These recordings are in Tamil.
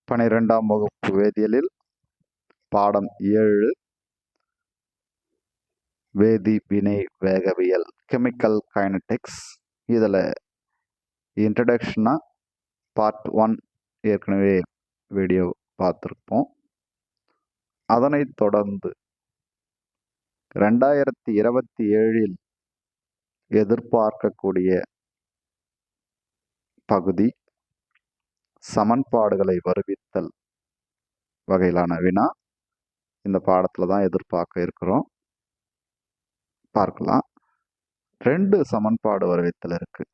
12ஆம் வகுப்பு வேதியியலில் பாடம் 7 வேதி வினை வேகவியல் கெமிக்கல் கைனடிக்ஸ். இதில் இன்ட்ரடக்ஷனா பார்ட் 1 ஏற்கனவே வீடியோ பார்த்துருப்போம். அதனைத் தொடர்ந்து 2027 எதிர்பார்க்கக்கூடிய பகுதி சமன்பாடுகளை வருவித்தல் வகையிலான வினா இந்த பாடத்தில் தான் எதிர்பார்க்க இருக்கிறோம். பார்க்கலாம். 2 சமன்பாடு வருவித்தல் இருக்கு.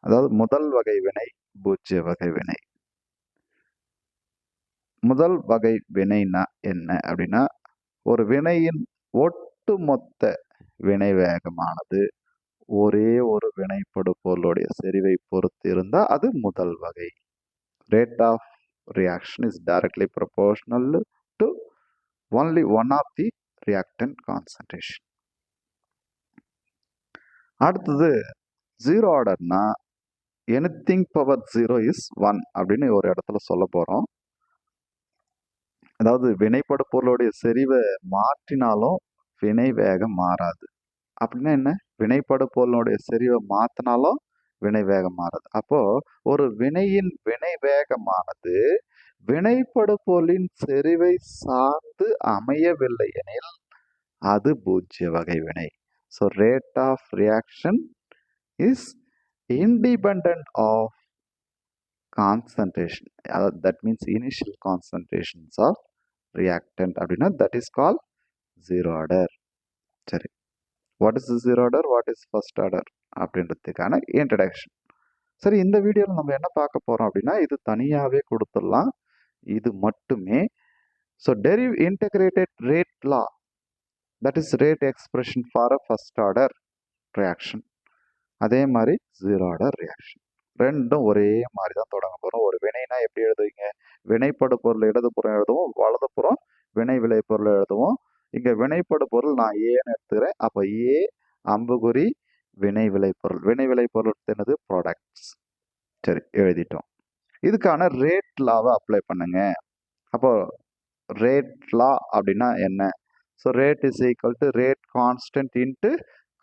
அதாவது முதல் வகை வினை, பூஜ்ய வகை வினை. முதல் வகை வினைனா என்ன அப்படின்னா, ஒரு வினையின் ஒட்டுமொத்த வினை வேகமானது ஒரே ஒரு வினைப்படு பொருளுடைய செறிவை பொறுத்து இருந்தால் அது முதல் வகை. Rate of reaction is directly proportional to only one of the reactant concentration. அடுத்தது ஜீரோ ஆர்டர்னா எனிதிங் பவர் 0 இஸ் 1 அப்படின்னு ஒரு இடத்துல சொல்ல போறோம். அதாவது வினைப்படு பொருளுடைய செறிவை மாற்றினாலும் வினை வேகம் மாறாது. அப்படின்னா என்ன? வினைப்படு பொருளுடைய செறிவை மாற்றினாலும் வினை வேகம் மாறாது. அப்போ ஒரு வினையின் வினை வேகமானது வினைப்படு பொருளின் செறிவை சார்ந்து அமையவில்லை எனில் அது பூஜ்ய வகை வினை. So rate of reaction is independent of concentration. That means initial concentrations of reactant அப்படின்னா that is called zero order. சரி, what is the zero order, what is first order அப்படின்றதுக்கான introduction. சரி, இந்த வீடியோவில் நம்ம என்ன பார்க்க போறோம் அப்படின்னா, இது தனியாகவே கொடுத்துடலாம், இது மட்டுமே. So derive integrated rate law, that is rate expression for a first order reaction. அதே மாதிரி ஜீரோ ஆர்டர் ரியாக்ஷன் ரெண்டும் ஒரே மாதிரி தான் தொடங்க போகிறோம். ஒரு வினைனா எப்படி எழுதுவீங்க? வினைப்படு பொருள் இடதுபுறம் எழுதுவோம், வலதுபுறம் வினை விளை பொருள் எழுதுவோம். இங்கே வினைப்படு பொருள் நான் ஏன்னு எடுத்துக்கிறேன். அப்போ ஏ அம்புகுறி வினை விளை பொருள். வினை விளை பொருள் என்னது? ப்ராடக்ட்ஸ். சரி, எழுதிட்டோம். இதுக்கான ரேட் லாவை அப்ளை பண்ணுங்க. அப்போ ரேட் லா அப்படின்னா என்ன? So rate is equal to rate constant into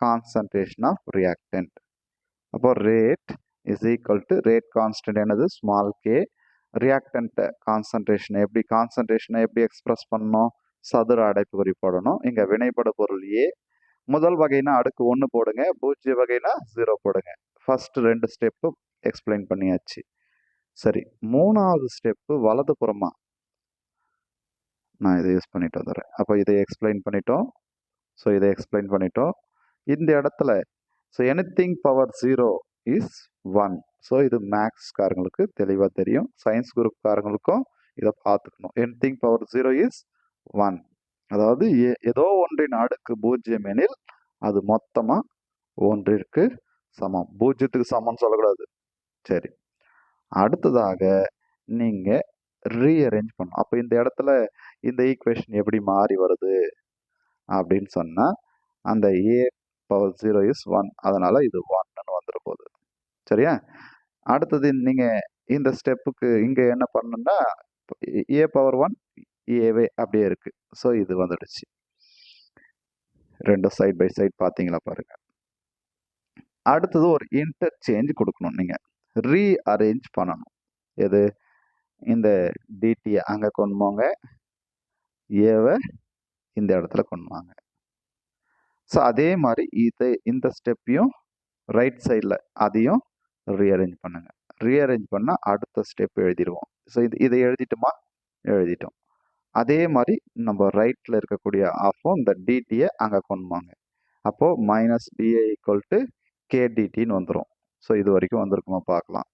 concentration of reactant. அப்போ rate is equal to rate constant என்னது? Small K. ரியாக்டன்ட் கான்சன்ட்ரேஷன் எப்படி எக்ஸ்பிரஸ் பண்ணணும்? சதுர அடைப்புக்குறி போடணும். இங்கே வினைப்படு பொருள் ஏ. முதல் வகைனா அடுக்கு 1 போடுங்க, பூஜ்ய வகைனா 0 போடுங்க. ஃபர்ஸ்ட் 2 ஸ்டெப்பு எக்ஸ்பிளைன் பண்ணியாச்சு. சரி, 3வது ஸ்டெப்பு வலதுபுறமா நான் இதை யூஸ் பண்ணிட்டு வந்துடுறேன். அப்போ இதை எக்ஸ்பிளைன் பண்ணிட்டோம். ஸோ இதை எக்ஸ்பிளைன் பண்ணிட்டோம். இந்த இடத்துல so anything power 0 is 1. So இது மேக்ஸ்காரங்களுக்கு தெளிவாக தெரியும். சயின்ஸ் குரூப்காரங்களுக்கும் இதை பார்த்துக்கணும். Anything power 0 is 1. அதாவது ஏதோ ஒன்றின் அடுக்கு 0 எனில் அது மொத்தமாக ஒன்றிற்கு சமம். 0க்கு சமம்னு சொல்லக்கூடாது. சரி, அடுத்ததாக நீங்கள் ரீஅரேஞ்ச் பண்ணணும். அப்போ இந்த இடத்துல இந்த ஈக்குவேஷன் எப்படி மாறி வருது அப்படின்னு சொன்னால், அந்த ஏ பவர் 0 இஸ் 1, அதனால இது 1ன்னு வந்துட போகுது. சரியா? அடுத்தது நீங்கள் இந்த ஸ்டெப்புக்கு இங்கே என்ன பண்ணணும்னா, ஏ பவர் 1 ஏவே அப்படியே இருக்கு. ஸோ இது வந்துடுச்சு. ரெண்டும் சைட் பை சைட் பார்த்தீங்களா பாருங்க. அடுத்தது ஒரு இன்டர்சேஞ்ச் கொடுக்கணும். நீங்கள் ரீஅரேஞ்ச் பண்ணணும். எது? இந்த டிடியை அங்கே கொண்டு போங்க, ஏவை இந்த இடத்துல கொண்டு வாங்க. ஸோ அதே மாதிரி இந்த ஸ்டெப்பையும் ரைட் சைடில் அதையும் ரீஅரேஞ்ச் பண்ணுங்க. ரீஅரேஞ்ச் பண்ணால் அடுத்த ஸ்டெப் எழுதிடுவோம். ஸோ இதை எழுதிட்டோமா? எழுதிட்டோம். அதே மாதிரி நம்ம ரைட்டில் இருக்கக்கூடிய ஆஃபும் இந்த டிடியை அங்கே கொண்டு வாங்க. அப்போது மைனஸ் டிஏ ஈக்குவல் டு கேடிடின்னு வந்துடும். ஸோ இது வரைக்கும் வந்திருக்குமா பார்க்கலாம்.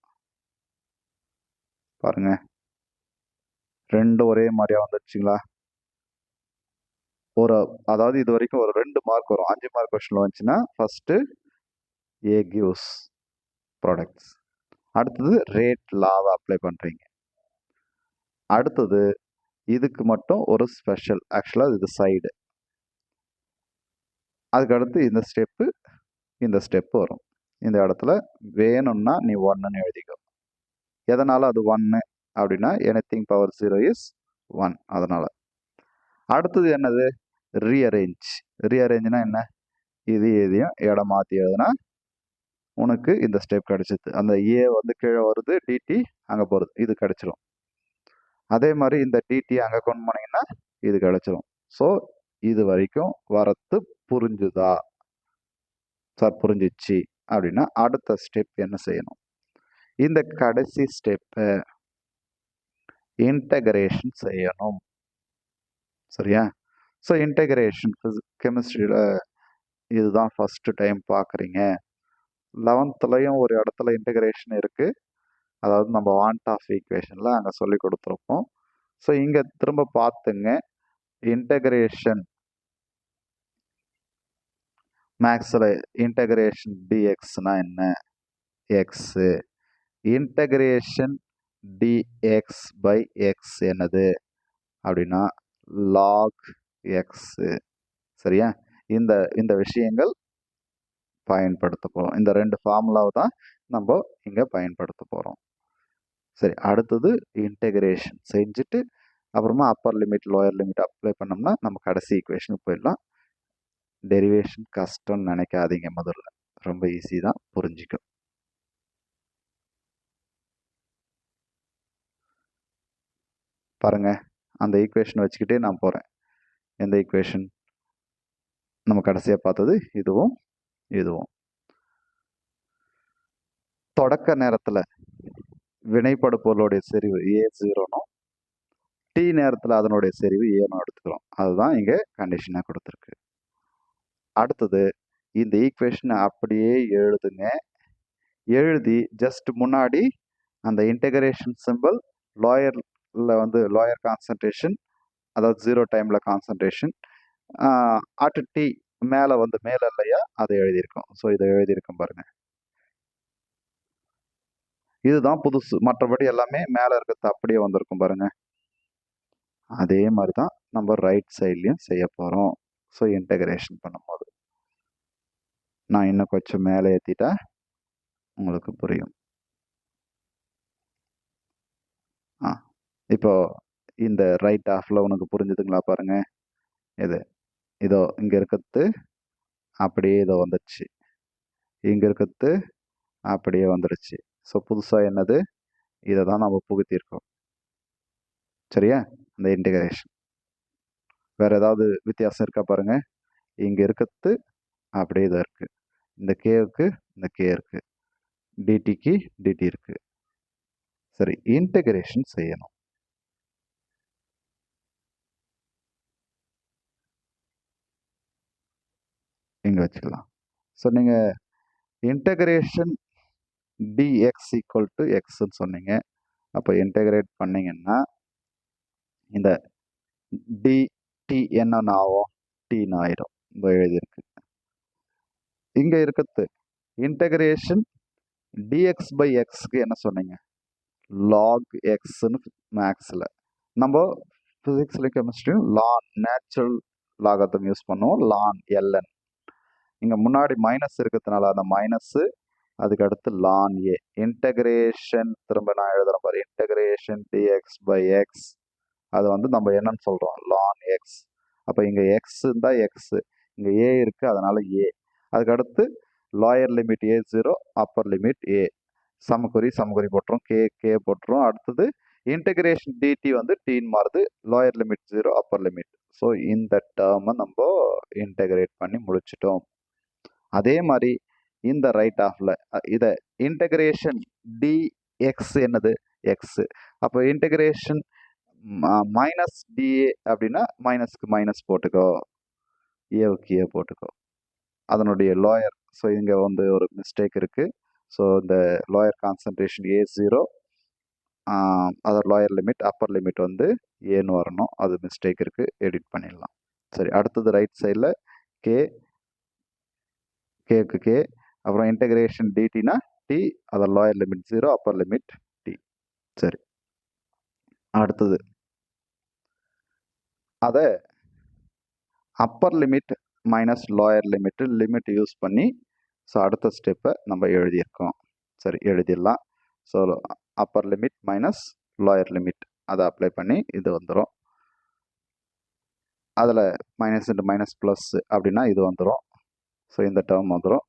பாருங்க, ரெண்டும் ஒரே மாதிரியா வந்துடுச்சுங்களா? அதாவது இது வரைக்கும் ஒரு 2 மார்க் வரும். 5 மார்க் கொஸ்டின்ல வந்துச்சுன்னா ஃபர்ஸ்ட் ஏ கிவ்ஸ் ப்ராடக்ட்ஸ், அடுத்தது ரேட் லாவை அப்ளை பண்றீங்க. அடுத்தது இதுக்கு மட்டும் ஒரு ஸ்பெஷல், ஆக்சுவலாக இது சைடு. அதுக்கடுத்து இந்த ஸ்டெப்பு வரும். இந்த இடத்துல வேணும்னா நீ 1ன்னு எழுதிக்கோ. எதனால அது 1 அப்படின்னா எனிதிங் பவர் 0 இஸ் 1. அதனால அடுத்தது என்னது? ரீஅரேஞ்ச். ரீஅரேஞ்ச்னா என்ன? இது எதையும் இடம் மாற்றி எழுதுனா உனக்கு இந்த ஸ்டெப் கிடைச்சிது. அந்த ஏ வந்து கீழே வருது, டிடி அங்கே போகிறது, இது கிடைச்சிரும். அதே மாதிரி இந்த டிடி அங்கே கொண்டு போனீங்கன்னா இது கிடைச்சிரும். ஸோ இது வரைக்கும் வரத்து புரிஞ்சுதா? சார் புரிஞ்சிச்சு அப்படின்னா அடுத்த ஸ்டெப் என்ன செய்யணும்? இந்த கடைசி ஸ்டெப்பை இன்டகிரேஷன் செய்யணும். சரியா? ஸோ இன்டகிரேஷன் கெமிஸ்ட்ரியில் இதுதான் ஃபஸ்ட்டு டைம் பார்க்குறீங்க. 11th ஒரு இடத்துல இன்டகிரேஷன் இருக்குது. அதாவது நம்ம வாண்ட் ஆஃப் ஈக்குவேஷனில் அங்கே சொல்லி கொடுத்துருப்போம். ஸோ இங்கே திரும்ப பார்த்துங்க. இன்டகிரேஷன் மேக்ஸில் இன்டகிரேஷன் டிஎக்ஸ்னா என்ன? X. Integration dx by x என்னது அப்படின்னா லாக் எக்ஸு. சரியா? இந்த விஷயங்கள் பயன்படுத்த போகிறோம். இந்த 2 ஃபார்முலாவை தான் நம்ம இங்கே பயன்படுத்த போகிறோம். சரி, அடுத்தது இன்டகிரேஷன் செஞ்சுட்டு அப்புறமா upper limit lower limit apply பண்ணோம்னா நம்ம கடைசி ஈக்குவேஷனுக்கு போயிடலாம். டெரிவேஷன் கஷ்டம்னு நினைக்காதீங்க. முதல்ல ரொம்ப ஈஸி தான், புரிஞ்சுக்கும். பாருங்க, அந்த ஈக்குவேஷன் வச்சுக்கிட்டே நான் போகிறேன். எந்த ஈக்குவேஷன்? நம்ம கடைசியாக பார்த்தது இதுவும் இதுவும். தொடக்க நேரத்தில் வினைப்படு பொருளுடைய செறிவு A0னும் டி நேரத்தில் அதனுடைய செறிவு ஏனும் எடுத்துக்கிறோம். அதுதான் இங்கே கண்டிஷனாக கொடுத்துருக்கு. அடுத்தது இந்த ஈக்குவேஷனை அப்படியே எழுதுங்க. எழுதி ஜஸ்ட் முன்னாடி அந்த இன்டகிரேஷன் சிம்பிள் லாயரில் வந்து லாயர் கான்சன்ட்ரேஷன், அதாவது 0 டைமில் கான்சன்ட்ரேஷன் அட் டி மேலே வந்து மேலே இல்லையா அதை எழுதியிருக்கோம். ஸோ இதை எழுதியிருக்கோம் பாருங்க. இதுதான் புதுசு. மற்றபடி எல்லாமே மேலே இருக்கிறது அப்படியே வந்திருக்கும் பாருங்க. அதே மாதிரி தான் நம்ம ரைட் சைட்லையும் செய்ய போகிறோம். ஸோ இன்டகிரேஷன் பண்ணும்போது நான் இன்னும் கொஞ்சம் மேலே ஏற்றிட்டா உங்களுக்கு புரியும். இப்போ இந்த ரைட் ஆஃபில் உனக்கு புரிஞ்சுதுங்களா? பாருங்க, இதோ இங்கே இருக்கிறது அப்படியே இதோ வந்துடுச்சு, இங்கே இருக்கிறது அப்படியே வந்துடுச்சு. ஸோ புதுசாக என்னது? இதை தான் நம்ம புகுத்தியிருக்கோம். சரியா? இந்த இன்டகிரேஷன் வேறு ஏதாவது வித்தியாசம் இருக்கா பாருங்க. இங்கே இருக்கிறது அப்படியே இதாக இருக்குது, இந்த கேவுக்கு இந்த கே இருக்குது, டிடிக்கு டிடி இருக்குது. சரி, இன்டகிரேஷன் செய்யணும். இங்கே வச்சுக்கலாம். ஸோ நீங்கள் இன்டகிரேஷன் டிஎக்ஸ் ஈக்குவல் டு எக்ஸ்ன்னு சொன்னீங்க. அப்போ இன்டகிரேட் பண்ணிங்கன்னா இந்த டிடி என்னன்னு ஆகும்? டீன்னு ஆயிடும். இந்த எழுதியிருக்கு. இங்கே இருக்கிறது இன்டகிரேஷன் டிஎக்ஸ் பை எக்ஸ்க்கு என்ன சொன்னீங்க? லாக் எக்ஸ்ன்னு மேக்ஸில். நம்ம ஃபிசிக்ஸ்லையும் கெமிஸ்ட்ரியும் லான் நேச்சுரல் லாகத்தம் யூஸ் பண்ணுவோம். லான் எல்என். இங்கே முன்னாடி மைனஸ் இருக்கிறதுனால அந்த மைனஸ்ஸு, அதுக்கு அடுத்து லான் ஏ. இன்டகிரேஷன் திரும்ப நான் எழுதுறேன் பாரு. இன்டகிரேஷன் டிஎக்ஸ் பை எக்ஸ், அது வந்து நம்ம என்னன்னு சொல்கிறோம்? லான் எக்ஸ். அப்போ இங்கே எக்ஸ் இருந்தால் எக்ஸு, இங்கே ஏ இருக்குது, அதனால் ஏ. அதுக்கு அடுத்து lower limit A0, upper limit A. சமக்குறி போட்டுரும், கே போட்டுரும். அடுத்தது இன்டகிரேஷன் டிடி வந்து டீன் மாறுது, lower limit 0, upper limit. So இந்த டேர்மை நம்ம இன்டகிரேட் பண்ணி முடிச்சிட்டோம். அதே மாதிரி இந்த ரைட் ஆஃபில் இதை இன்டகிரேஷன் டிஎக்ஸ் என்னது? எக்ஸு. அப்போ இன்டகிரேஷன் மைனஸ் டிஏ அப்படின்னா மைனஸ்க்கு மைனஸ் போட்டுக்கோ, ஏவுக்கு ஏ போட்டுக்கோ, அதனுடைய லாயர். ஸோ இங்கே வந்து ஒரு மிஸ்டேக் இருக்குது. ஸோ இந்த lawyer concentration A0, other lower limit upper limit வந்து ஏன்னு வரணும். அது மிஸ்டேக் இருக்குது, எடிட் பண்ணிடலாம். சரி, அடுத்தது ரைட் சைடில் கேக்கு கே, அப்புறம் இன்டகிரேஷன் டிடினா t, other lower limit 0, upper limit t. சரி, அடுத்தது அதை upper limit minus lower limit use பண்ணி ஸோ அடுத்த ஸ்டெப்பை நம்ம எழுதியிருக்கோம். சரி, எழுதிடலாம். So upper limit minus lower limit அதை அப்ளை பண்ணி இது வந்துடும். அதில் மைனஸ் இன்ட்டு மைனஸ் ப்ளஸ் அப்படின்னா இது வந்துடும். ஸோ இந்த டேர்ம் வந்துடும்.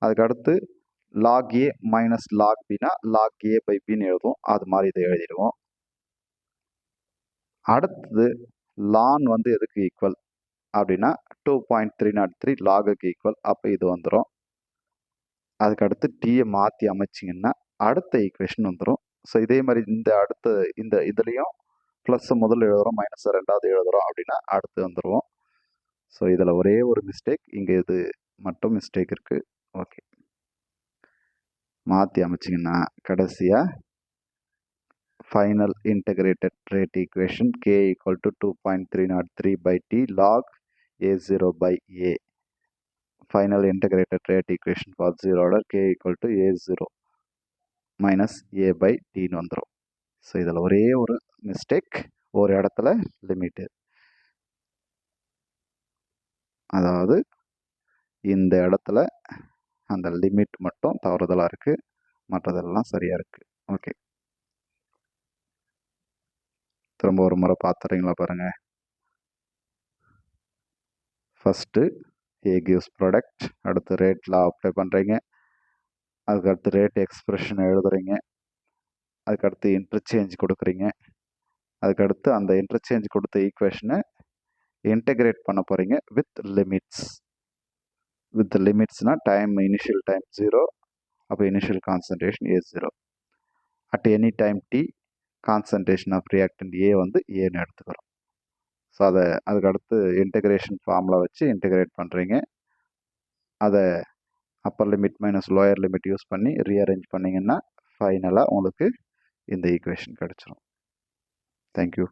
அதுக்கடுத்து லாக் ஏ மைனஸ் லாக் பின்னா லாக் ஏ பை பின்னு எழுதும். அது மாதிரி இதை எழுதிடுவோம். அடுத்தது லான் வந்து எதுக்கு ஈக்குவல் அப்படின்னா 2.303 லாகுக்கு ஈக்குவல். அப்போ இது வந்துடும். அதுக்கடுத்து டீயை மாற்றி அமைச்சிங்கன்னா அடுத்த ஈக்குவேஷன் வந்துடும். ஸோ இதே மாதிரி இந்த இதுலேயும் ப்ளஸ் முதல்ல எழுதுகிறோம், மைனஸ் ரெண்டாவது எழுதுகிறோம் அப்படின்னா அடுத்து வந்துடுவோம். ஸோ இதில் ஒரே ஒரு மிஸ்டேக், இங்கே இது மட்டும் மிஸ்டேக் இருக்குது. ஓகே, மாற்றி அமைச்சிங்கன்னா கடைசியாக final integrated rate equation k equal to 2.303 by t log a0 by a. Final integrated rate equation for zero order k equal to a0 minus a by t ன்னு வந்துடும். ஸோ இதில் ஒரே ஒரு மிஸ்டேக், ஒரு இடத்துல லிமிட்டு, அதாவது இந்த இடத்துல அந்த லிமிட் மட்டும் தவறுதலாக இருக்குது, மற்றதெல்லாம் சரியாக இருக்குது. ஓகே, திரும்ப ஒரு முறை பார்த்துறீங்களா பாருங்கள். ஃபஸ்ட்டு ஏ கிவ்ஸ் ப்ராடக்ட், அடுத்து ரேட்டில் அப்ளை பண்ணுறீங்க, அதுக்கடுத்து ரேட் எக்ஸ்பிரஷன் எழுதுறீங்க, அதுக்கடுத்து இன்டர்சேஞ்ச் கொடுக்குறீங்க, அதுக்கடுத்து அந்த இன்டர்சேஞ்ச் கொடுத்த ஈக்குவேஷனை இன்டகிரேட் பண்ண போகிறீங்க வித் லிமிட்ஸ். வித் லிமிட்ஸ்னால் டைம், இனிஷியல் டைம் 0, அப்போ initial concentration A0. At any time t concentration of reactant A வந்து ஏன்னு எடுத்துக்கிறோம். ஸோ அதுக்கடுத்து இன்டகிரேஷன் ஃபார்முலா வச்சு இன்டகிரேட் பண்ணுறீங்க. அதை upper limit minus lower limit use பண்ணி ரீஅரேஞ்ச் பண்ணிங்கன்னா ஃபைனலாக உங்களுக்கு இந்த ஈக்குவேஷன் கிடச்சிரும். தேங்க்யூ.